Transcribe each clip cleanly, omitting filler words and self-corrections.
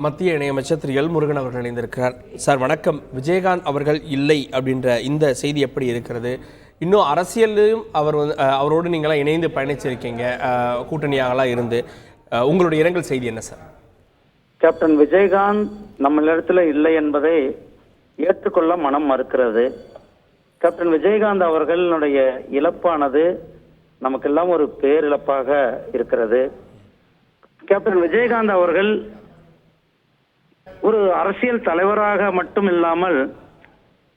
மத்திய இணையமைச்சர் திரு எல் முருகன் அவர்கள் இணைந்திருக்கிறார். சார் வணக்கம். விஜயகாந்த் அவர்கள் இல்லை அப்படின்ற இந்த செய்தி எப்படி இருக்கிறது? இன்னும் அரசியலையும் அவரோடு நீங்களாம் இணைந்து பயணிச்சிருக்கீங்க, கூட்டணியாகலாம் இருந்து. உங்களுடைய இரங்கல் செய்தி என்ன சார்? கேப்டன் விஜயகாந்த் நம்மளிடத்துல இல்லை என்பதை ஏற்றுக்கொள்ள மனம் மறுக்கிறது. கேப்டன் விஜயகாந்த் அவர்களுடைய இழப்பானது நமக்கெல்லாம் ஒரு பேரிழப்பாக இருக்கிறது. கேப்டன் விஜயகாந்த் அவர்கள் ஒரு அரசியல் தலைவராக மட்டும் இல்லாமல்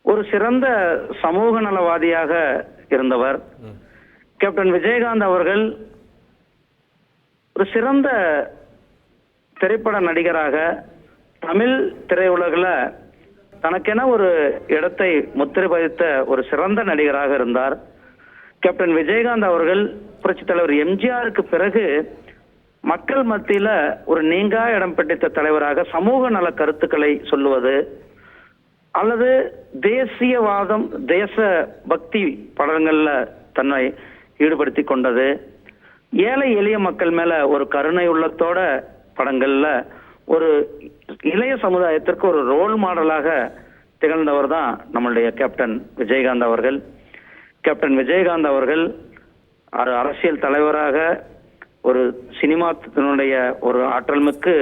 ஒரு சிறந்த சமூக நலவாதியாக இருந்தவர். கேப்டன் விஜயகாந்த் அவர்கள் ஒரு சிறந்த திரைப்பட நடிகராக தமிழ் திரையுலகில் தனக்கென ஒரு இடத்தை முத்திரை பதித்த ஒரு சிறந்த நடிகராக இருந்தார். கேப்டன் விஜயகாந்த் அவர்கள் புரட்சித் தலைவர் எம்ஜிஆருக்கு பிறகு மக்கள் மத்தியில ஒரு நீங்கா இடம் பிடித்த தலைவராக சமூக நல கருத்துக்களை சொல்லுவது அல்லது தேசியவாதம் தேச பக்தி படங்கள்ல தன்னை ஈடுபடுத்தி கொண்டது, ஏழை எளிய மக்கள் மேல ஒரு கருணை உள்ளத்தோட படங்கள்ல ஒரு இளைய சமுதாயத்திற்கு ஒரு ரோல் மாடலாக திகழ்ந்தவர் தான் நம்மளுடைய கேப்டன் விஜயகாந்த் அவர்கள். கேப்டன் விஜயகாந்த் அவர்கள் அரசியல் தலைவராக, ஒரு சினிமாத்தினுடைய ஒரு ஆற்றல்மிக்கு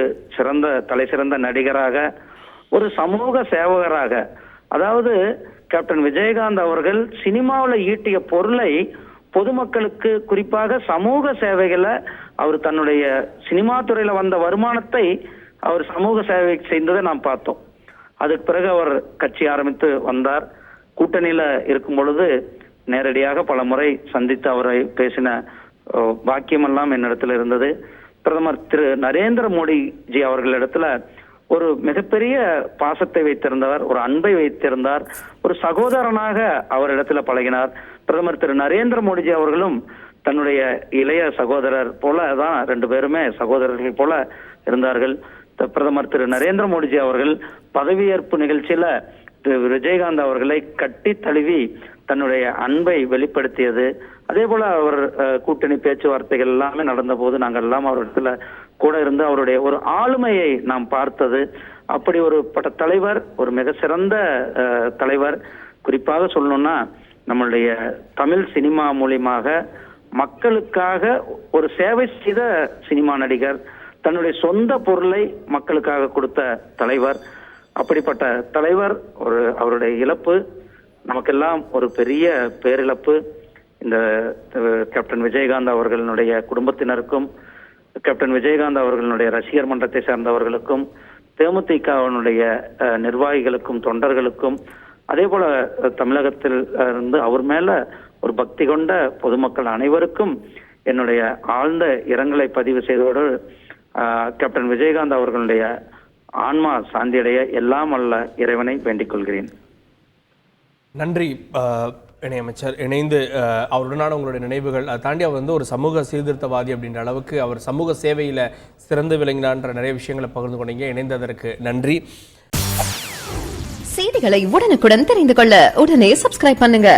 தலை சிறந்த நடிகராக, ஒரு சமூக சேவகராக, அதாவது கேப்டன் விஜயகாந்த் அவர்கள் சினிமாவில் ஈட்டிய பொருளை பொதுமக்களுக்கு, குறிப்பாக சமூக சேவைகளை, அவர் தன்னுடைய சினிமா துறையில வந்த வருமானத்தை அவர் சமூக சேவை செய்ததை நாம் பார்த்தோம். அதுக்கு பிறகு அவர் கட்சி ஆரம்பித்து வந்தார். கூட்டணியில இருக்கும் பொழுது நேரடியாக பல முறை சந்தித்து அவரை பேசின பாக்கியமெல்லாம் என்னிடத்துல இருந்தது. பிரதமர் திரு நரேந்திர மோடிஜி அவர்களிடத்துல ஒரு மிகப்பெரிய பாசத்தை வைத்திருந்தவர், ஒரு அன்பை வைத்திருந்தார், ஒரு சகோதரனாக அவரிடத்துல பழகினார். பிரதமர் திரு நரேந்திர மோடிஜி அவர்களும் தன்னுடைய இளைய சகோதரர் போல தான், ரெண்டு பேருமே சகோதரர்கள் போல இருந்தார்கள். பிரதமர் திரு நரேந்திர மோடிஜி அவர்கள் பதவியேற்பு நிகழ்ச்சியில விஜயகாந்த் அவர்களை கட்டி தழுவி தன்னுடைய அன்பை வெளிப்படுத்தியது. அதே போல அவர் கூட்டணி பேச்சுவார்த்தைகள் எல்லாமே நடந்த போது நாங்கள் எல்லாம் அவரிடத்துல கூட இருந்து அவருடைய ஒரு ஆளுமையை நாம் பார்த்தது. அப்படி ஒரு தலைவர், ஒரு மிக சிறந்த தலைவர். குறிப்பாக சொல்லணும்னா நம்மளுடைய தமிழ் சினிமா மூலியமாக மக்களுக்காக ஒரு சேவை செய்த சினிமா நடிகர், தன்னுடைய சொந்த பொருளை மக்களுக்காக கொடுத்த தலைவர். அப்படிப்பட்ட தலைவர் அவருடைய இழப்பு நமக்கெல்லாம் ஒரு பெரிய பேரிழப்பு. இந்த கேப்டன் விஜயகாந்த் அவர்களுடைய குடும்பத்தினருக்கும், கேப்டன் விஜயகாந்த் அவர்களுடைய ரசிகர் மன்றத்தை சேர்ந்தவர்களுக்கும், தேமுதிகவினுடைய நிர்வாகிகளுக்கும், தொண்டர்களுக்கும், அதே போல தமிழகத்தில் இருந்து அவர் மேல ஒரு பக்தி கொண்ட பொதுமக்கள் அனைவருக்கும் என்னுடைய ஆழ்ந்த இரங்கலை பதிவு செய்ததோடு கேப்டன் விஜயகாந்த் அவர்களுடைய ஆன்மா சாந்தியடைய எல்லாம் அல்ல இறைவனை வேண்டிக் கொள்கிறேன். நன்றி இணையமைச்சர். இணைந்து அவருடனான உங்களுடைய நினைவுகள் தாண்டி அவர் ஒரு சமூக சீர்திருத்தவாதி அப்படின்ற அளவுக்கு அவர் சமூக சேவையில் சிறந்து விளங்கினான்ற நிறைய விஷயங்களை பகிர்ந்து கொண்டீங்க. இணைந்ததற்கு நன்றி. செய்திகளை உடனுக்குடன் தெரிந்து கொள்ள உடனே சப்ஸ்கிரைப் பண்ணுங்க.